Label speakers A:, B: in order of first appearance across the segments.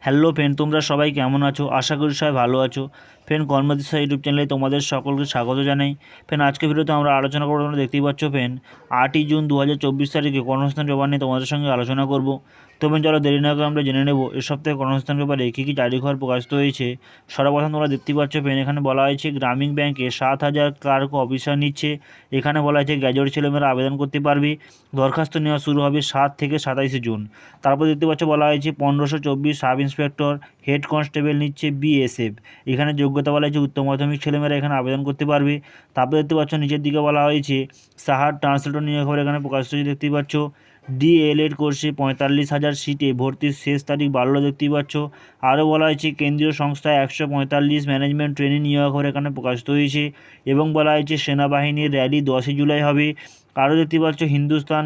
A: Hello friend, তোমরা সবাই কেমন আছো? আশা করি সবাই ভালো আছো। ফ্রেন্ড, কর্মদিশা ইউটিউব চ্যানেলে তোমাদের সকলকে স্বাগত জানাই। ফ্রেন্ড, আজকে ভিডিওতে আমরা আলোচনা করবো, তোমরা দেখতেই পাচ্ছ ফ্রেন্ড, 8ই জুন 2024 তারিখে কর্মসংস্থান পেপার নিয়ে তোমাদের সঙ্গে আলোচনা করব। তো ফ্রেন্ড, চলো দেরি না করে আমরা জেনে নেব এ সপ্তাহে কর্মসংস্থান পেপারে কী কী তারিখ হওয়ার প্রকাশিত হয়েছে। সর্বপ্রথম তোমরা দেখতেই পাচ্ছ ফ্রেন্ড, এখানে বলা হয়েছে গ্রামীণ ব্যাংকে 7,000 ক্লার্ক অফিসার নিচ্ছে। এখানে বলা হয়েছে গ্র্যাজুয়েট ছেলেমেয়েরা আবেদন করতে পারবে। দরখাস্ত নেওয়া শুরু হবে 7 থেকে 27 জুন। তারপর দেখতে পাচ্ছ বলা হয়েছে 1524 সাব ইন্সপেক্টর হেড কনস্টেবল নিচ্ছে বিএসএফ। এখানে যোগ্যতা বলা হয়েছে উচ্চ মাধ্যমিক ছেলেমেয়েরা এখানে আবেদন করতে পারবে। তারপরে দেখতে পাচ্ছ নিচের দিকে বলা হয়েছে সাহার ট্রান্সলেটর নিয়োগ খবর এখানে প্রকাশিত হয়েছে দেখতেই পাচ্ছ। ডিএলএড কোর্সে 45,000 সিটে ভর্তির শেষ তারিখ বাড়লো দেখতেই পাচ্ছ। আরও বলা হয়েছে কেন্দ্রীয় সংস্থায় 145 ম্যানেজমেন্ট ট্রেনিং নিয়োগ খবর এখানে প্রকাশিত হয়েছে। এবং বলা হয়েছে সেনাবাহিনীর র্যালি 10ই জুলাই হবে। আরও দেখতে পাচ্ছ হিন্দুস্তান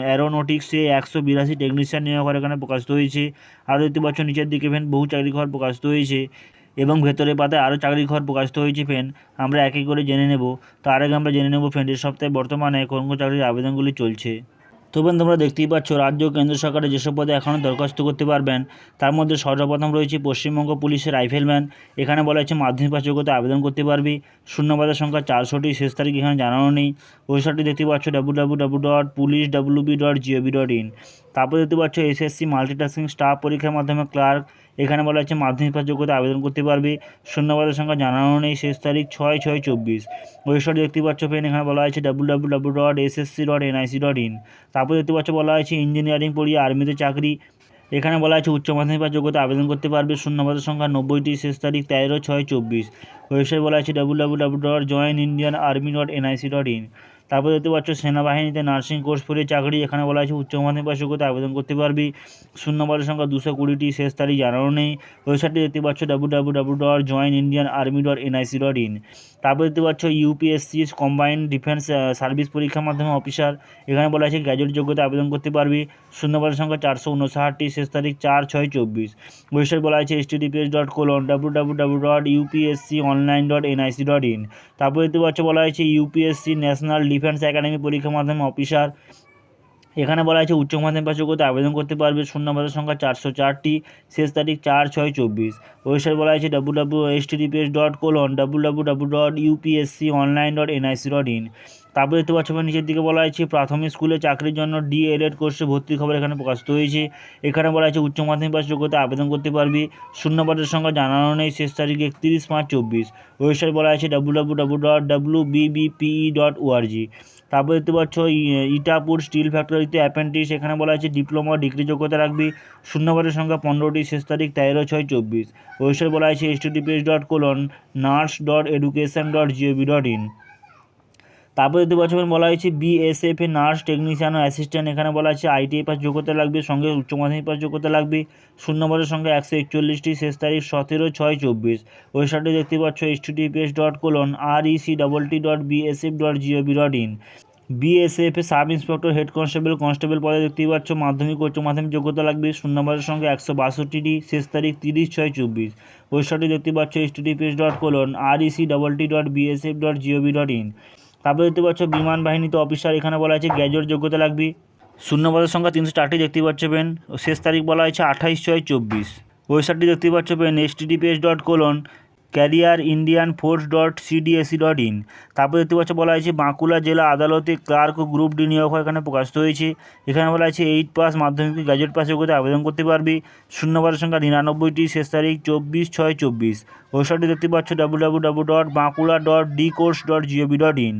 A: অ্যারোনটিক্সে 182 টেকনিশিয়ান নিয়োগ খবর এখানে প্রকাশিত হয়েছে। আরও দেখতে পাচ্ছ নিচের দিকে ফ্রেন্ড বহু চাকরি খবর প্রকাশিত হয়েছে এবং ভেতরের পাতায় আরও চাকরি খবর প্রকাশিত হয়েছে ফ্রেন্ড। আমরা এক এক করে জেনে নেব। তার আগে আমরা জেনে নেব ফ্রেন্ড এর সপ্তাহে বর্তমানে কোন কোন চাকরির আবেদনগুলি চলছে। তো ফ্রেন্ড, তোমরা দেখতেই পাচ্ছ রাজ্য ও কেন্দ্র সরকারের যেসব পদে এখনও দরখাস্ত করতে পারবেন তার মধ্যে সর্বপ্রথম রয়েছে পশ্চিমবঙ্গ পুলিশের রাইফেলম্যান। এখানে বলা হয়েছে মাধ্যমিক পাস যোগ্যতা আবেদন করতে পারবে। শূন্যপদের সংখ্যা 400টি, শেষ তারিখ এখানে জানানো নেই। ওয়েবসাইটটি দেখতে পাচ্ছ www.police.wb.gov.in। তারপর দেখতে পাচ্ছ এসএসসি মাল্টিটাস্কিং স্টাফ পরীক্ষার মাধ্যমে ক্লার্ক। এখানে বলা হচ্ছে মাধ্যমিক পাস যোগ্যতা আবেদন করতে পারবে। শূন্যপদের সংখ্যা জানানো নেই, শেষ তারিখ 6/6/24। ওয়েবসাইট দেখতে পাচ্ছ ফ্রেন্ড, এখানে বলা হয়েছে www.ssc.nic.in। তারপর দেখতে পাচ্ছ বলা হয়েছে ইঞ্জিনিয়ারিং পড়িয়ে আর্মিতে চাকরি। এখানে বলা হয়েছে উচ্চ মাধ্যমিক পাস যোগ্যতা আবেদন করতে পারবে। শূন্যপদের সংখ্যা 90টি, শেষ তারিখ 13/6/24। ওয়েবসাইট বলা হয়েছে www.joinindianarmy.nic.in। তারপর দেখতে পাচ্ছ সেনাবাহিনীতে নার্সিং কোর্স পড়ে চাকরি। এখানে বলা হয়েছে উচ্চ মাধ্যমিক পাস যোগ্যতা আবেদন করতে পারবে। শূন্যপদের সংখ্যা 220টি, শেষ তারিখ জানানো নেই। ওয়েবসাইটটি দেখতে পাচ্ছ www.joinindianarmy.nic.in। তারপর দেখতে পাচ্ছ ইউপিএসসি কম্বাইন্ড ডিফেন্স সার্ভিস পরীক্ষার মাধ্যমে অফিসার। এখানে বলা হয়েছে গ্র্যাজুয়েট যোগ্যতা আবেদন করতে পারবে। শূন্যপদের সংখ্যা 459টি, শেষ তারিখ 4/6/24। ওয়েবসাইট বলা হয়েছে https://www.upsconline.nic.in। তারপর দেখতে পাচ্ছ বলা হয়েছে ইউপিএসসি ন্যাশনাল ডিফেন্স একাডেমি পরীক্ষার মাধ্যমে অফিসার। এখানে বলা হয়েছে উচ্চ মাধ্যমিক পাস যোগ্যতা আবেদন করতে পারবে। শূন্যপদের সংখ্যা 404টি, শেষ তারিখ 4/6/24। ওয়েবসাইট বলা হয়েছে https://www.upsconline.nic.in। তারপর দেখতে পাচ্ছ নিচের দিকে বলা হয়েছে প্রাথমিক স্কুলে চাকরির জন্য ডিএলএড কোর্সে ভর্তির খবর এখানে প্রকাশিত হয়েছে। এখানে বলা হয়েছে উচ্চ মাধ্যমিক পাস যোগ্যতা আবেদন করতে পারবে। শূন্যপদের সংখ্যা জানানো নেই, শেষ তারিখ 31/5/24। ওয়েবসাইট বলা হয়েছে www.wbbpe.org। তারপর দেখতে পাচ্ছ ইটাপুর স্টিল ফ্যাক্টরিতে অ্যাপ্রেন্টিস। এখানে বলা হয়েছে ডিপ্লোমা ডিগ্রি যোগ্যতা রাখবে। শূন্যপদের সংখ্যা 15টি, শেষ তারিখ 13/6/24। ওয়েবসাইট বলা হয়েছে https://nurse.education.gov.in। তারপর দেখতে পাচ্ছ বলা হয়েছে বিএসএফ এ নার্স টেকনিশিয়ান ও অ্যাসিস্ট্যান্ট। এখানে বলা হয়েছে আইটিআই পাস যোগ্যতা লাগবে, সঙ্গে উচ্চ মাধ্যমিক পাস যোগ্যতা লাগবে। শূন্যপদের সংখ্যা 141টি, শেষ তারিখ 17/6/24। ওয়েবসাইটে দেখতে পাচ্ছ https://rect.bsf.gov.in। BSF a sub inspector head constable পদে দেখতেই পাচ্ছ মাধ্যমিক উচ্চ মাধ্যমিক যোগ্যতা লাগবে। শূন্যপদের সংখ্যা 162টি, শেষ তারিখ 30/6/24। ওয়েবসাইটে দেখতে পাচ্ছ https://rect.bsf.gov.in। তারপরে দেখতে পাচ্ছ বিমান বাহিনীতে অফিসার। এখানে বলা হয়েছে গ্র্যাজুয়েট যোগ্যতা লাগবে। শূন্যপদের সংখ্যা 304টি দেখতে পাচ্ছ পেন, শেষ তারিখ বলা হয়েছে 28/6/24। ওয়েবসাইটটি দেখতে পাচ্ছ পেন https://careerindianforce.cdsc.in। তারপর দেখতে পাচ্ছ বলা হয়েছে বাঁকুড়া জেলা আদালতে ক্লার্ক ও গ্রুপ ডি নিয়োগ এখানে প্রকাশিত হয়েছে। এখানে বলা হয়েছে 8 পাস মাধ্যমিক গ্র্যাজুয়েট পাস যোগ্যতা আবেদন করতে পারবে। শূন্যপদের সংখ্যা 99টি, শেষ তারিখ 24/6/24। ওয়েবসাইটটি দেখতে পাচ্ছ www.bankura.dcourse.gov.in।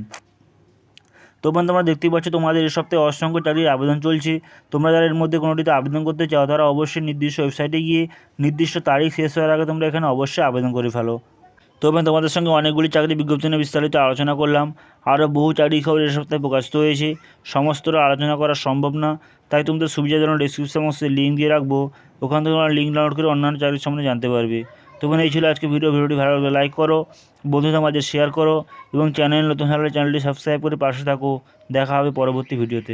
A: তো বন্ধু, তোমরা দেখতেই পাচ্ছ তোমাদের এই সপ্তাহে অসংখ্য চাকরির আবেদন চলছে। তোমরা যারা এর মধ্যে কোনোটিতে আবেদন করতে চাও তারা অবশ্যই নির্দিষ্ট ওয়েবসাইটে গিয়ে নির্দিষ্ট তারিখ শেষ হওয়ার আগে তোমরা এখানে অবশ্যই আবেদন করে ফেলো। তো বন্ধু, তোমাদের সঙ্গে অনেকগুলি চাকরি বিজ্ঞপ্তি নিয়ে বিস্তারিত আলোচনা করলাম। আরও বহু চাকরি খবর এই সপ্তাহে প্রকাশিত হয়েছে, সমস্তটা আলোচনা করা সম্ভব না। তাই তোমাদের সুবিধার জন্য ডিসক্রিপশন বক্সে লিঙ্ক দিয়ে রাখবো, ওখান থেকে তোমরা লিঙ্ক ডাউনলোড করে অন্যান্য চাকরির সম্বন্ধে জানতে পারবে। তো এই ছিল আজকে ভিডিওটি ভালো লাগলে লাইক করো, বন্ধুদের মাঝে শেয়ার করো এবং চ্যানেল নতুন হলে চ্যানেলটি সাবস্ক্রাইব করে পাশে থাকো। দেখা হবে পরবর্তী ভিডিওতে।